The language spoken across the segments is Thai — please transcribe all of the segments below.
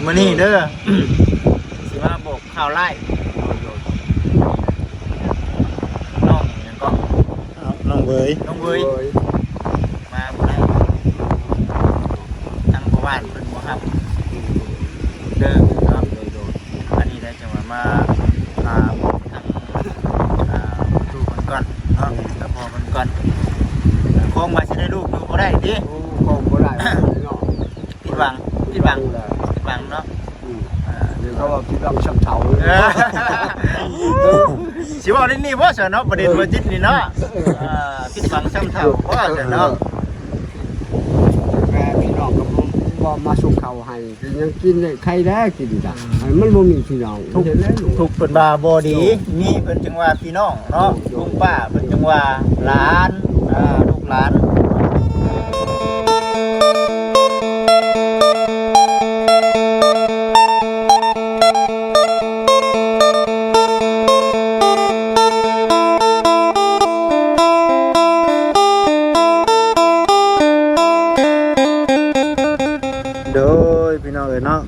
มื้อนี้เด้อ สิมาบอกข่าวไล่น้องหยังก็ น้องเบย น้องเว้ยมาบ่ได้ทางพ่อบ้านเพิ่นบ่ครับเด้อครับอันนี้ได้จังหวะมาบอกทางลูกเพิ่นก่อนเนาะแล้วพ่อเพิ่นก่อนคงว่าสิได้ลูกอยู่บ่ได้ติ คงบ่ได้เนาะ ผิดหวังเนาะ เดี๋ยวเขาว่าพี่ต้องช้ำเท้าเลย สิว่าได้นี่บ่ซะเนาะประเด็นบ่จิตนี่เนาะผิดหวังซ้ำเท่าบ่ซะเนาะ แม่พี่น้องกับผมว่ามาส่งข้าวให้ยังกินได้ใครได้กินจ้ะมันบ่มีพี่น้อง ทุกเพิ่นว่าบ่ดีมีเพิ่นจังว่าพี่น้องเนาะลุงป้าเพิ่นจังว่าหลานลูกหลานโดยพี่น้องเอ้ยเนาะ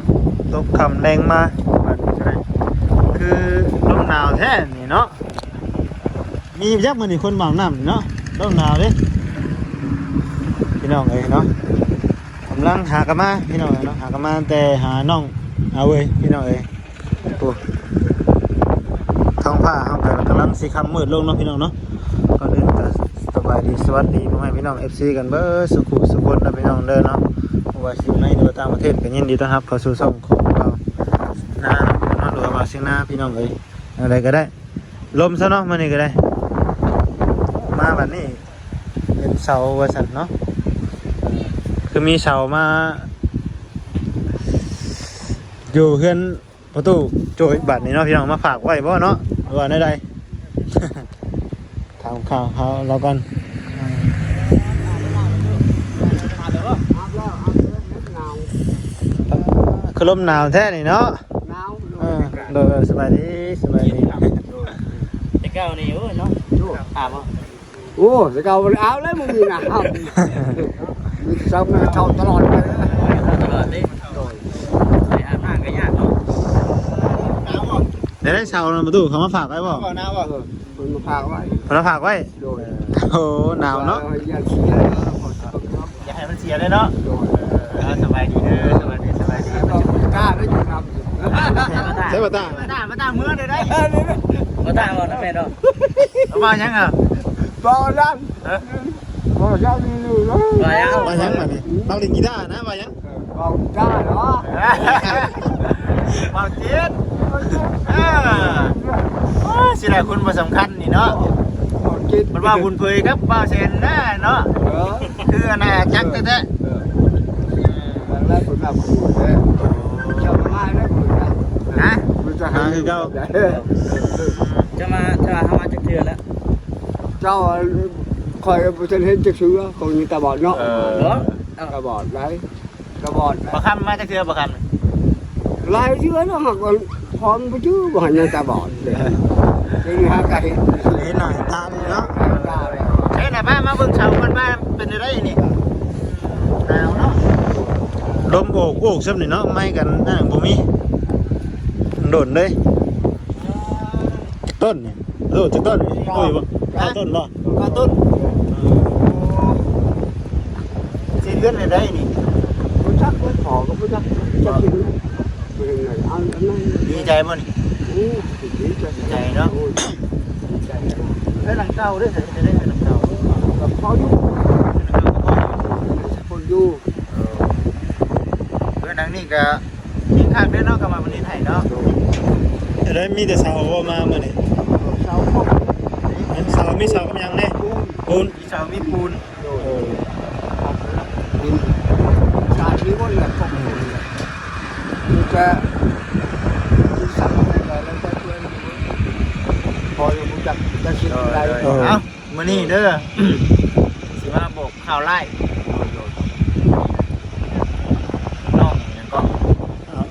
ตกค่ำแรงมาบัดนี้ก็ได้คือลมหนาวแท้นี่เนาะ มียักษ์มันนี่คนบางน้ำเนาะต้นหนาวเด้พี่น้องเอ้ยเนาะกำลังหากะมาพี่น้องเอ้ยเนาะหากะมาแต่หาน้องเอาเว้ยพี่น้องเอ้ยโอ้ท้องผ้าเขากำลังสีคำมืดลงเนาะพี่น้องเนาะก่อนอื่นก็สบายดีสวัสดีพ่อแม่พี่น้อง FC กันเบ้อสุขุสุขนนะพี่น้องเด้อเนาะว่าสิในหรือต่างประเทศก็ยินดีต้อนรับเข้าสู่ช่องของเราหน้าเนาะหรือว่าเสียงหน้าพี่น้องเอ้ยอะไรก็ได้ลมซะเนาะมื้อนี้ก็ได้มาบัดนี้เป็นเสาว่าซั่นเนาะคือมีเสามาอยู่เฮือนประตูโจยบัดนี้เนาะพี่น้องมาฝากไว้บ่เนาะหรือว่าได้ถามข่าวเขาเรากันคือลมหนาวแท้นี่เนาะโดยสบายดีสบายดี แต่เก่านี่โอ้ยเนาะอาบบ่ โอ้จะเก่าเอาเลยมึงมีหนาวมีซ้ำเท่าตลอดเลย ตลอดดิไปอาบน้ำก็ยากเนาะหนาวบ่ ได้เสาเนาะประตูเขามาฝากไว้บ่ หนาวบ่ มันมาพาไว้ เขามาฝากไว้ โดย โอ้หนาวเนาะ อย่าเสีย อย่าให้มันเสียเลยเนาะสบายดีเด้อสบายดี กล้าได้อยู่ครับ ใช่ป่ะตา มาตาเมื่อได้มาตาบ่นะแม่เนาะเอามายังอ่ะ บอลันบอลันนี่เลย มายัง มายังมาดิเราเล่นกีตาร์นะมายัง บอได้เหรอ มาเจ็ดสิได้คุณบ่สำคัญนี่เนาะมันว่าบุญเผยครับบ่าวเซนนะเนาะคืออันน่ะจักแท้ แล้วผมแบบคุณเนี่ยจะมาแล้วคุณ ๆนะ มันจะหาคือเจ้า จะมาเฮามาจักเทื่อแล้ว เจ้าคอยผู้ชนเห็นจะซื้อคนมีตาบอดเนาะ เหรอ ตาบอดไรตาบอด บ่คำมาจักเทื่อบ่คำ ลายเชื่อเนาะหากว่าพร้อมไปชื่อบ่หันยังตาบอดเลยนี่ฮะไก่ เห็นหน่อยตาดีเนาะ เฮ้ยน่ะมาเบิ่งเสากันว่าเป็นได้นี่หนาวเนาะ ลมโอกซ้ำนี่เนาะไม่กันนั่นบ่มีโดนเลยต้นนี่โดดจากต้นโอ้ยบ่เอาต้นบ่ ก็ต้นสิเลื่อนได้นี่ ผู้ชักผู้ขอก็ผู้ชักจะกินเป็นไงอันนั้น ดีใจบ่นี่ ดีใจ ใจเนาะได้หลังเก่าด้วยสิได้หลังเก่า กับพ่ออยู่คนอยู่ เพื่อนนังนี่ก็ยิงข้างได้เนาะกับมาวันนี้ไทยเนาะ ได้มีแต่เสาบ่มามื้อนี้ เสาพ่อ เสามีเสากำยังแน่ปูน มีเสามีปูน ดินชาชีวันละพ่อมันจะสั่งอะไรแล้วก็ช่วยพออยู่จักจะคิดอะไร เอ้ามื้อนี้เด้อสิมาบอกข่าวไล่น้องหยังก็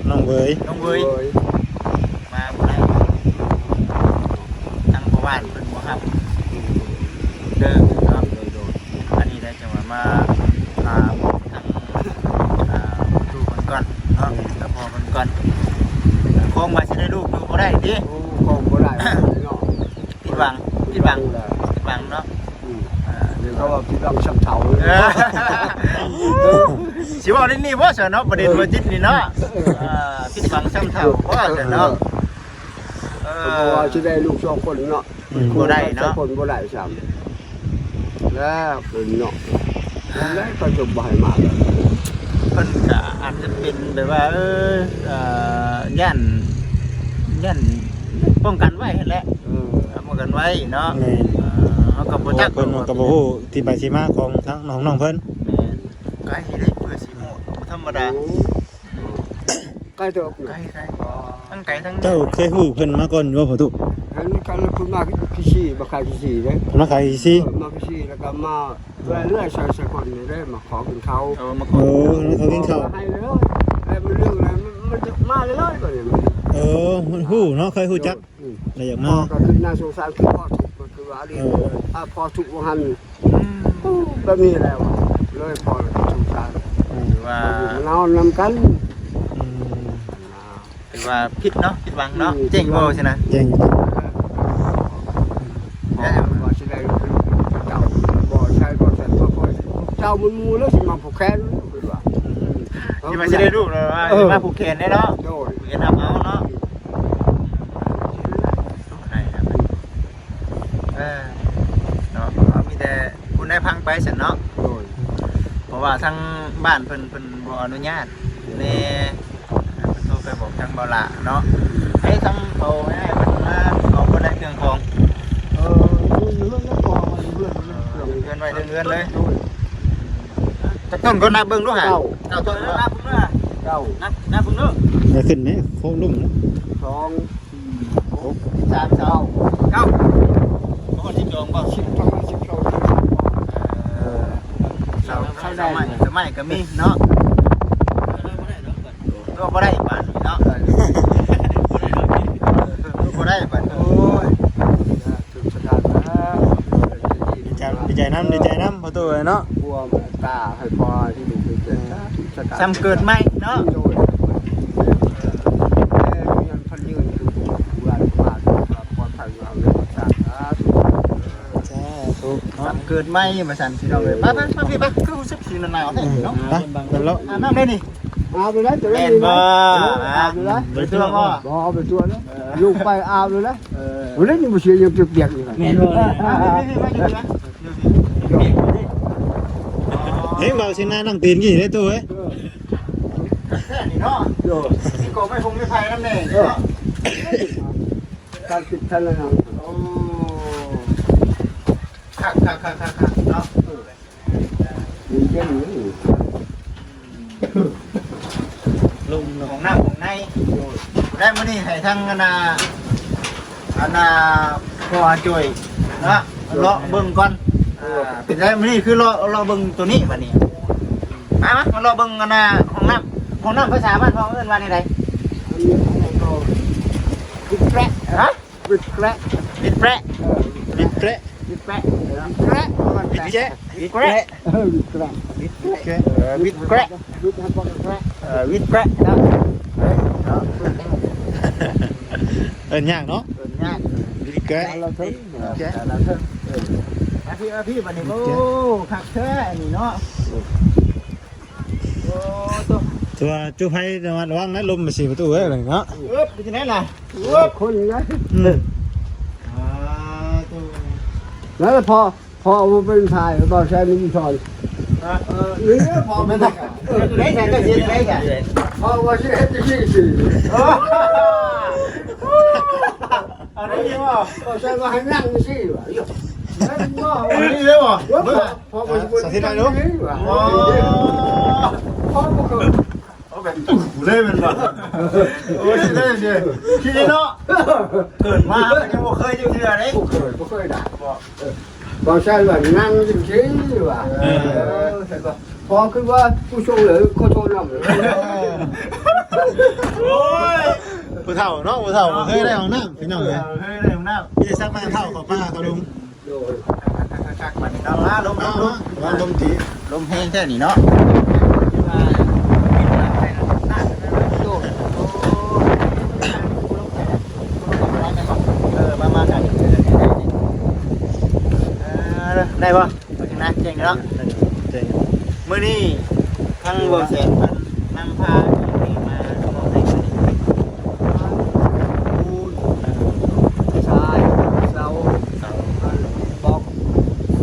น้องเบย น้องเว้ยมาบ่ได้ทางพ่อบ้านเพิ่นบ่ครับเด้อครับอันนี้ได้จังหวะมาบอกทางลูกเพิ่นก่อนเนาะแล้วพอเพิ่น ก่อนคงมาสิได้ลูกดูบ่ได้ดิ โอ้ของบ่ได้เนาะ ผิดหวังผิดหวังผิดหวังเนาะ เดี๋ยวเขาว่าพี่ต้องช้ำเท้าเลย สิว่าได้นี่บ่ซะเนาะประเด็นว่าจิตนี่เนาะผิดหวังซ้ำเท่าบ่ซะเนาะเพราะว่าจะได้ลูกสองคนเนาะคนบ่ได้ซ้ำแล้วเป็นเนาะแล้วก็จะบ่ให้มาแล้ว เพิ่นก็อาจจะเป็นแบบว่าย่านป้องกันไว้หั่นแหละป้องกันไว้เนาะเฮาก็บ่จัก เพิ่นก็บ่ฮู้ที่ไปที่มาของทั้งน้องเพิ่น ไก่ได้เปิดสิโหดธรรมดา ใกล้ตัว ไก่ทั้งไก่ทั้ง เจ้าเคยฮู้เพิ่นมาก่อนบ่พ่อตุ อันนี้การคุณมาพิชีมาขายพิชีเด้ เพิ่นมาขายสิ มาพิชีแล้วก็มาเรื่อยๆใส่คนนี่ได้มาขอกินเขา เอามาข โอ้ อ แล้วเขากินข้าว ให้เลยแล้วมันเรื่องอะไรมันจะมาเลยก็เนี่ย มันฮู้เนาะเคยฮู้จักแล้วอยาก พ่ มา อก็คือน่าสงสารคือพ่อถูกก็คือว่าดิพ่อถูกหันแบบนี้แล้วเลยพ่อสงสาร ว่า เรานำกัน ถือว่าผิดเนาะผิดหวังเนาะเจ๋งบ่ใช่นะ เจ๋ง บ่สิได้เจ้าบ่ใช่บ่ใช่บ่ค่อยเจ้ามันมูแล้วสิมาผูกแขนคือว่า ที่มาสิได้ลูกเลยว่าสิมาผูกแขนได้เนาะ โดย ผูกแขนทำเอาเนาะได้ครับเนาะมีแต่คุณได้พังไปซั่นเนาะ โดย เพราะว่าทั้งบ้านเพิ่นบ่อนุญาตแม่โทรไปบอกทางบ่ละเนาะให้ทั้งเขาให้เพิ่นมาเอาบ่ได้เครื่องของ นี่เรื่องแล้วพอเรื่อง เงินไว้เดือนเลยจะต้นก็นับเบิ่งดูหาเก้าต้นนับเบิ่งดู เก้า นับเบิ่งดู จะขึ้นไหมโค้งลุ่มนะ สอง 3 2 9บ่ที่จองบ่ สิบประมาณ10โล สมัยก็มีเนาะก็บ่ได้บาทเนาะบ่ได้บาทโอ้ย ถึงสถานแล้ว ดีใจน้ำพ่อตุเนาะ บัวตาให้พอที่ดูเป็นสถาน ซ้ำเกิดใหม่เนาะ โดยยังพันยืนคือว่าว่าปลอดภัยเอาเลยสาธุ จ้าถูกเนาะ ซ้ำเกิดใหม่มาสั่นพี่น้องเอ้ยไปพี่ไปคือรู้สึกสิหนาวๆแท้เนาะ ไปเป็นแล้ว น้ำได้นี่ เอาไปแล้วจะ แม่ ได้ น ดี บ่ เอาไปแล้ว ไปตัวบ่ บ่เอาไปตัวแล้วลูกไปเอาเลยแล้ววันนี้มันเสียยังเปียกๆอยู่ แม่นบ่พี่มาอยู่นะ เฮ้ยเบาสิหน้านั่งตีนกี่ได้ตัวเอ้ย แค่นี้เนาะ โย นี่ก็ไม่คงไม่ไผนำแน่เนาะ การติดทันแล้วนะ โอ้คักเนาะ มีเช่นนี้ ลุ่ม ของหน้าของในได้มื้อนี้ให้ทั้งอันน่ะพ่อจ่อยนะเลาะเบิ่งก่อนเป็นได้มื้อนี้คือเลาะเบิ่งตัวนี้บัดนี้มาเลาะเบิ่งอันน่ะของน้ำภาษาบ้านพ่อเอิ้นว่าได อันนี้ก็วิดแปะ ฮะ วิดแปะ วิดแปะ บิดเปะ วิดแปะ แปะมัน บิด แปะ แจ๊ วิดแปะ วิดแปะ วิดแปะ วิดให้พอแปะ วิดแปะนะ ยากเนาะ ยาก บิดแกะ เราถึง เราเถอะพี่บัดนี้โอ้คักแท้นี่เนาะโอ้ตัว ตัวจูไพ่ระวังนะลมมาสีประตูเอ้ยอะไรเนาะ เป็นจังได๋ล่ะ คนนะ ตัว แล้วพอเอาเป็นถ่ายบ่ใช้มีช้อนนี่พอมัน ได้แค่ก็สิได้แค่ พอว่าสิเฮ็ดสิสิ เอาได้ยินบ่ ก็ใช้ว่าให้นั่งสิว่ะนั่นบ่ เอาได้ยินบ่ พอบ่สิบ่ได้ว่ะ โอ้ พอบ่ก็ เอาแบบตุ๊เลยมันบ่โอ้ยได้เด้คิดเนาะเกิดมายังบ่เคยอยู่เทื่อเด้ บ่เคยได้บ่ใช่ว่านั่งสิว่ะพอคือว่าผู้ชมเหลือก็โทรนำ โอ้ย ผู้เฒ่าเนาะผู้เฒ่าเคยได้ของน้ำพี่น้องเลย เฮ้ยได้ของน้ำ พี่จะซักมาเฒ่าของป้าเขาลุง คักๆบัดนี้เนาะลม เอาวางลมตี ลมแห้งแท้นี่เนาะโอ้ ได้ป่ะมาถึงนะเก่งแล้ว เจ๋ง มื้อนี้ทั้งบ่แสนมันนำพาที่มาบอกให้มื้อนี้ พูดชายเราบอก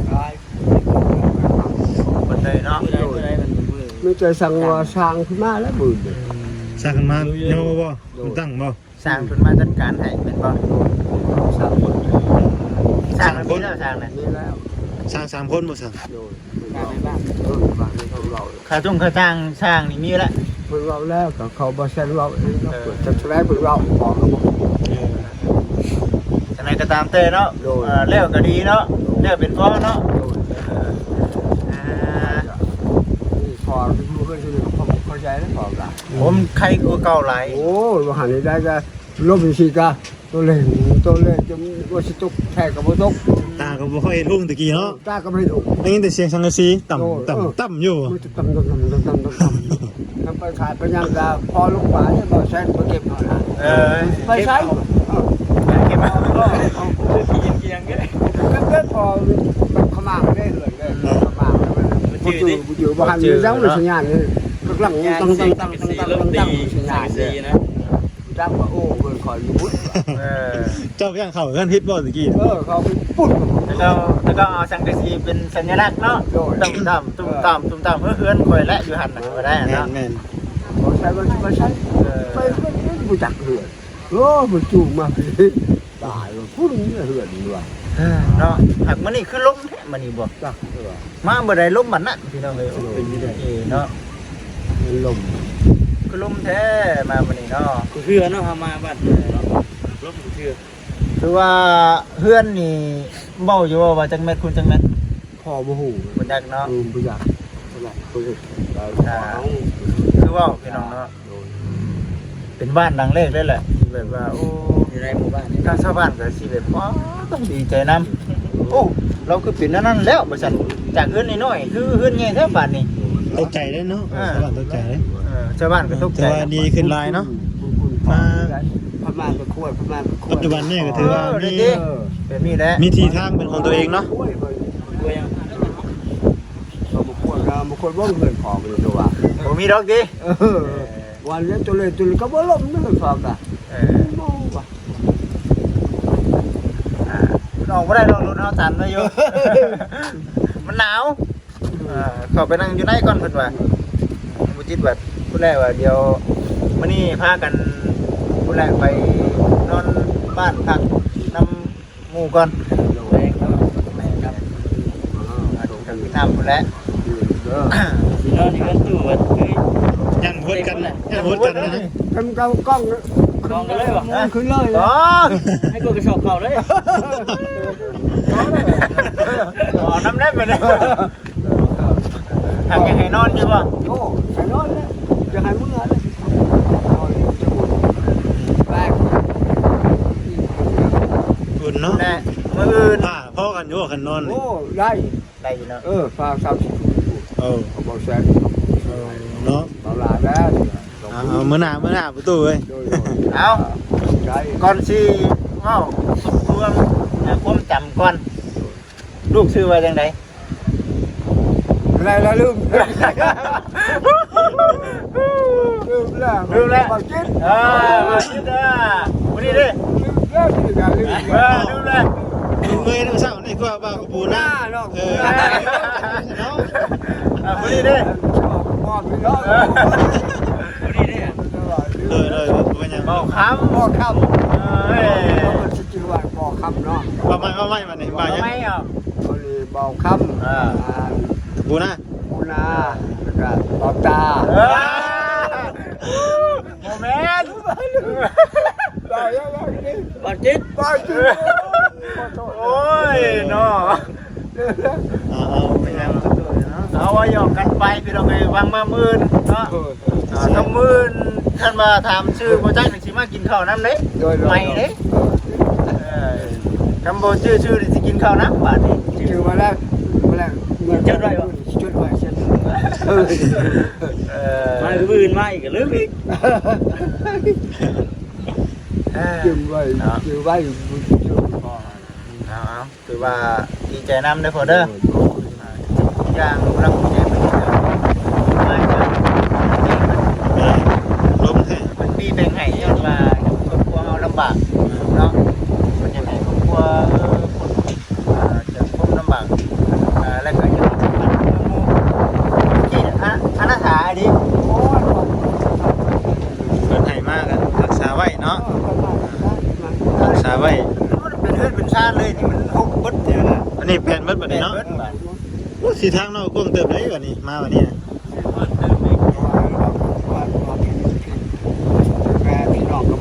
ชาย บ่ได้เนาะ ไม่เคยสั่งว่าสร้างขึ้นมาแล้วบืน สร้างขึ้นมาโยบ่มันตั้งบ่ สร้างขึ้นมาจัดการให้เป็นบ่ สร้างคน สร้างคนแล้วสร้างน่ะ นี่แล้ว สร้าง3คนบ่สั่ง โดยบ้านบ้านของเรา ค่าจ้ค่าจ้างสร้างนี่มีแล้ว เพิ่งเราแล้วก็เขาบอกเส้นเราเองก็เปิดจะแสดงเพิ่งเราบอกเราบอก จังไดก็ตามแต่เนาะแล้วก็ดีเนาะแล้วเป็นพ่อเนาะอ่า นี่พอรู้เรื่องที่เขาเข้าใจแล้วพอละ ผมใครกูเก่าหลาย โอ้ยหันได้ก็ลบสิกะตัวเล่จะว่าสิตกแท้กับบ่ตก ตาก็บ่ค่อยเห็นหุ่งตะกี้เนาะ ตาก็ไม่ถูก ได้ยินแต่เสียงสังกะสีต่ำอยู่ มันจะทำไปขายไปยังกะพอลูกหวานเนี่ยบ่แซนบ่เก็บเอาละไปใช้ เก็บมา ก็พอขมางได้เลยขมางมันอยู่บ่หันจังเลยสัญญาณนี่กำลังตั้งสัญญาณนี่จังว่าโอ้เพิ่นขออยู่ เจ้าย่างเข้ากันฮิตบ่ตะกี้ เขาไปปุ๊บ แล้วก็เอาสังกะสีเป็นสัญลักษณ์เนาะตุ้มต่ำตุ้มต่ำตุ้มต่ำเพื่อนคอยและอยู่หันน่ะบ่ได้ แม่ เนาะ นแม่น บ่ใช้บ่ใช้ไปบ่จักเหือนโอ้บ่จูงมาตายว่าพุ่นเหือนด้วย เนาะหักมันนี่คือล้มแท้มันนี่บ่ จัก มาบ่ได้ล้มมันนั่นพี่น้องเอ้ยเป็นนี่ได้เนาะ มันลม คือล้มแท้มามันนี่เนาะ กูเชื่อเนาะพามาบ้านเนาะรถกูเชื่อ คือว่าเพื่อนนี่เว้าอยู่ว่าจังแม่นคุณจังแม่น พอบ่ฮู้ บ่จักเนาะ บ่จักบ่จัก คือเว้าพี่น้องเนาะเป็นบ้านหลังแรกเลยแหละที่แบบว่าโอ้ อยู่ในหมู่บ้านนี่ ถ้าชาวบ้านก็สิแบบอ๋อต้องดีใจนำโอ้เราคือเป็นนั่นแล้วบ่ซั่นจากเฮือนน้อยๆคือเฮือนใหญ่แท้บ้านนี่ ตกใจเด้เนาะชาวบ้านตกใจเด้ ชาวบ้านก็ตกใจ แต่ว่าดีขึ้นหลายเนาะ พม่าก็คุยพม่าก็คุย ปัจจุบันนี่ก็ถือว่ามี แบบนี้แหละ มีที่ทางเป็นของตัวเองเนาะ กูยัง บางคนว่าเงินของเลยตัว บ่มีดอกติ วันนี้ตัวเลยก็บ่ล้มนั่นฟอกอ่ะ โอ้ว่ะ น้องบ่ได้น้องรถเฮาตันมาอยู่ มันหนาวเข้าไปนั่งอยู่ในก่อนเพิ่นว่าบ่จิตว่าผู้แรกว่าเดี๋ยวมื้อนี้พากันผู้แรกไปนอนบ้านพักนํหมู่ก่อน แรงเนาะครับ กับพี่น้ำผู้แรก พี่น้องนี่ก็ตู้ว่าคือ ยังโหดกันนะยังโหดกันนะ ทำกล้องกล้องขึ้นเลย อ๋อ ให้กูกระสอบเข่าเลย อ๋อน้ำเล็บไปเลยทำยังไงนอนอยู่ป่ะ โอ้ใส่นอนเลยจะให้มึงอะไรแรก อุ่นเนาะ แน่มืออื่น ผ้าพ่อกันอยู่กันนอน โอ้ได้ ได้อยู่เนาะ ฝาก30 เออ เขาบอกแสน เนาะ ตลาดแล้ว เอามื้อหน้าประตูเว้ย เอา ใช่ ก่อนสิว้าวรวมความจำก่อนลูกชื่อว่าจังได อะไรละลืมแล้ว มาคิดวันนี้ดิ ลืมแล้ว ลืมแล้ว มึงเงยน้ำเศร้านี่ก็บ้ากับปูนะ เนาะ เออเนาะ วันนี้ดิ มอบไปเนาะ วันนี้เนี่ย เลยเป็นยัง บอกคำ บ่คำ เฮ้ย มันสิชื่อว่าบ่คำเนาะ ว่าไม่มาเนี่ยว่ายัง ไม่เอา ก็เลยบ่คำ ปูนะ ปูนาแล้วก็บ่ตา โมเมนต์ ได้ยังนี่ บัดจิต บ่จิ โอ้ยเนาะ เอาเป็นยัง เอาว่าหยอกกันไปพี่น้องไอ้วางมามื่นเนาะถ้ามื่นท่านมาถามชื่อโบจ้างหนึ่งสิมากินข้าวน้ำเด้ไม่เด้คำโบชื่อสิกินข้าวน้ำบาทนี่ ชื่อมาแล้วจดไว้เช่น มาคืออื่นมาอีกลืมอีก ชื่อไว้ชื่อ คือว่าดีใจน้ำเด้อพอเด้อ ขอ อย่างเราผู้ใหญ่เป็นมาจากที่มัน ล้มแท้ มันปีแบ่งให้ย้อนว่าครอบครัวเราลำบากเนาะมันยังไงครอบครัวจะพบลำบากแล้วก็ยังที่อนาถาดิ โอ้ย เพิ่นให้มากันรักษาไว้เนาะรักษาไว้ มันเป็นเรื่องเป็นชาติเลยที่มันหกบดเดียวนะ อันนี้แผ่นเบิดบัดนี้เนาะโอ้สีทางเนาะกว้างเติบได้บัดนี้มาบัดนี้นะ แม่พี่น้องก็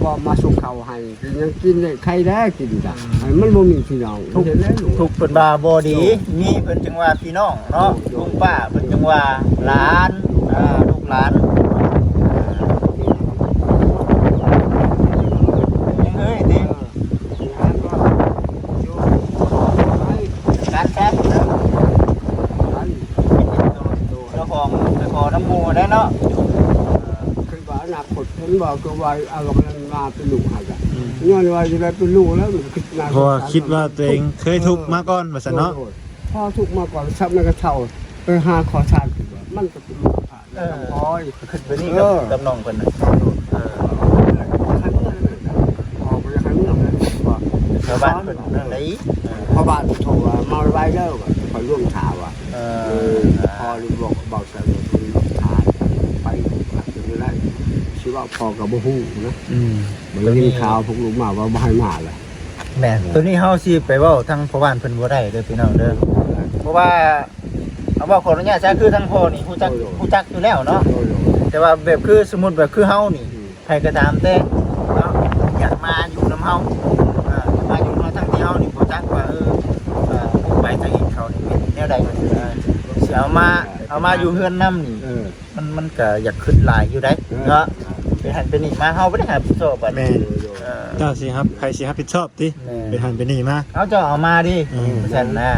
บ่มาส่งข้าวให้ยังกินได้ใครได้กินจ้ะมันบ่มีพี่น้องเห็นแล้ว ถูกเป็นบาบอดีมีเพิ่นจังว่าพี่น้องเนาะลุงป้าเพิ่นจังว่าหลานลูกหลานยังเฮ้ยดิการแคบเจ้าของน้ำมูได้เนาะ คือว่าอนาคตเห็นบอกก็ว่าเอากำลังมาเป็นลูกให้จ้ะย้อนว่าจะได้เป็นลูกแล้วคิดนาน เพราะว่าคิดว่าตัวเองเคยทุกข์มาก่อนว่าซั่นเนาะ พ่อทุกมาก่อนซับในกระเช้าไปหาขอทานมันก็เป็นลูกผ่านแล้วพอย ขึ้นไปนี่กับน้องเพิ่นน่ะ พอไปครั้งนึงว่า ชาวบ้านเพิ่นนั่นไหน พ่อบ้านโทรว่ามาไว้เด้อว่าคอยร่วมถาว่าพอรู้บอกใส่ว่าถาไปจะได้ชื่อว่าพอกับบ่ฮู้นะมันเลยมีข่าวพวกลูกมาว่าบ่ให้มาเลย แม่ตัวนี้เฮาสิไปเว้าทางพ่อบ้านเพิ่นบ่ได้เด้อพี่น้องเด้อเพราะว่าเอาบอกขออนุญาตซะคือทางพ่อนี่ฮู้จักอยู่แล้วเนาะแต่ว่าแบบคือสมมุติแบบคือเฮานี่ใครก็ตามแต่เนาะอยากมาอยู่นำเฮามาอยู่ทางที่เฮานี่บ่จักว่าไปทางอีกเขานี่เป็นแนวใดก็สิเอามาอยู่เฮือนนำนี่มันก็อยากขึ้นหลายอยู่ได้เนาะไปหันไปนี่มาเฮาบ่ได้หาผู้ชอบบัด แม่นเจ้าสิครับใครสิรับผิดชอบติไปหันไปนี่มา เอาเจ้าเอามาดิซั่นนะ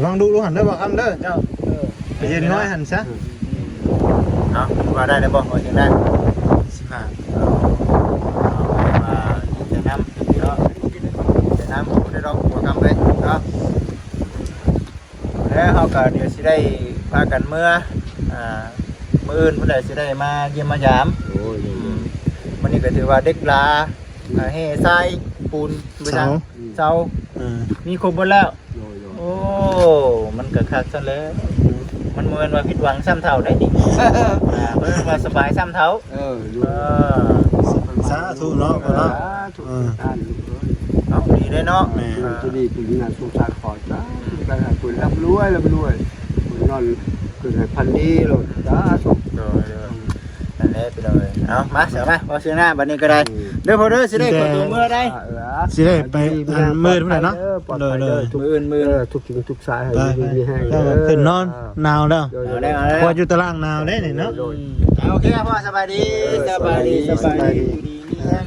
ลองดูหันเด้อบ่คำเด้อเจ้าไปยืนน้อยหันซะ เนาะว่าได้บ่ว่าจังได๋ 15 จะนำเนาะจะนำได้ดอกบ่ทำเลยเนาะแล้วเฮาก็เดี๋ยวสิได้พากันเมื่อมื้ออื่นพุ่นได้สิได้มาเยี่ยมมายามวันนี้ก็ถือว่าเด็กลาเฮทรายปูนไปทางเสามีครบหมดแล้วโอ้มันก็คักซะแล้วมันเหมือนว่าผิดหวังซ้ำเท่าได้ดิเพิ่นว่าสบายซ้ำเท่า สาธุเนาะบ่เนาะ เอาดีได้เนาะ จะดีคุณงานสงสารขอจ้าการหาคุณรับรวยคุณนอนคุณให้พันดีโลดจ้าสุข นั่นแหละไปเลยเอามาเสือมาพอเสือหน้าบัดนี้ก็ได้เด้อพอเด้อสิได้กดตัวมือได้ สิได้ไปอันมืดพุ่นน่ะเนาะเลย มือ ทุกสิ่งทุกสายให้ ๆ ดีแห้ง แล้วขึ้นนอนหนาวแล้ว เอาได้เอาได้ พออยู่ตารางหนาวได้นี่เนาะ โอเคพ่อสบายดีสบายดีอยู่ดีมีแห้ง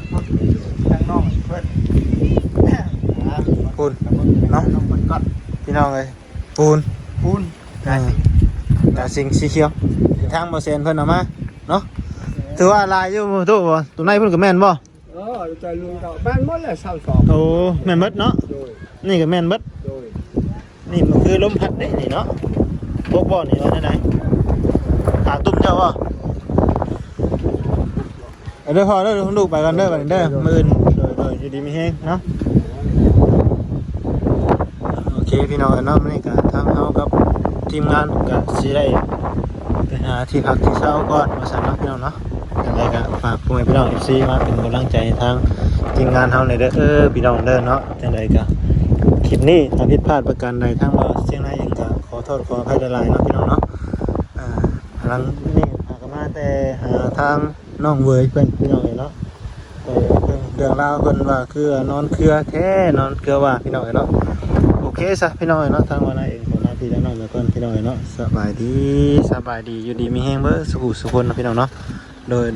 ทางน้องเพิ่น ปูนเนาะ น้องเพิ่นก่อน พี่น้องเอ้ยปูน ปูน กาสิงสีเขียวทางบ่เซนเพิ่นเอามาเนาะถือว่าลายอยู่ตู้บ่ตัวในเพิ่นก็แม่นบ่ ใจลุงเก่าบ้านหมดเลย22 โอ้แม่นเบิดเนาะนี่ก็แม่นเบิดนี่มันคือลมพัดได้นี่เนาะพวกบ่นี่ว่าได้ไหนหาตุ้มเจ้าบ่เด้อพอเด้อลูกไปกันเด้อบัดนี้เด้อมื้ออื่นโดยอยู่ดีมีแฮงเนาะโอเคพี่น้องเนาะมื้อนี้ก็ทางเฮากับทีมงานก็สิได้ไปหาที่พักที่เช้าก่อนว่าซั่นเนาะพี่น้องเนาะจังไดก็ฝากพ่อแม่พี่น้อง FC มาเป็นกำลังใจทางทีมงานเฮาหน่อยเด้อพี่น้องเด้อเนาะจังไดก็คลิปนี้ถ้าผิดพลาดประการใดทางว่าเสียงไหนยังก็ขอโทษขออภัยหลายๆเนาะพี่น้องเนาะหลังนี้หากมาแต่หาทางน้องเวยเพิ่นพี่น้องเนาะเรื่องราวเพิ่นว่าคือนอนเครือแท้นอนเครือว่าพี่น้องเนาะโอเคซะพี่น้องเนาะทางวันนั้นเองขอลาพี่น้องแล้วก่อนพี่น้องเนาะสบายดีอยู่ดีมีแฮงเบ้อสุขสุขคนเนาะพี่น้องเนาะโดย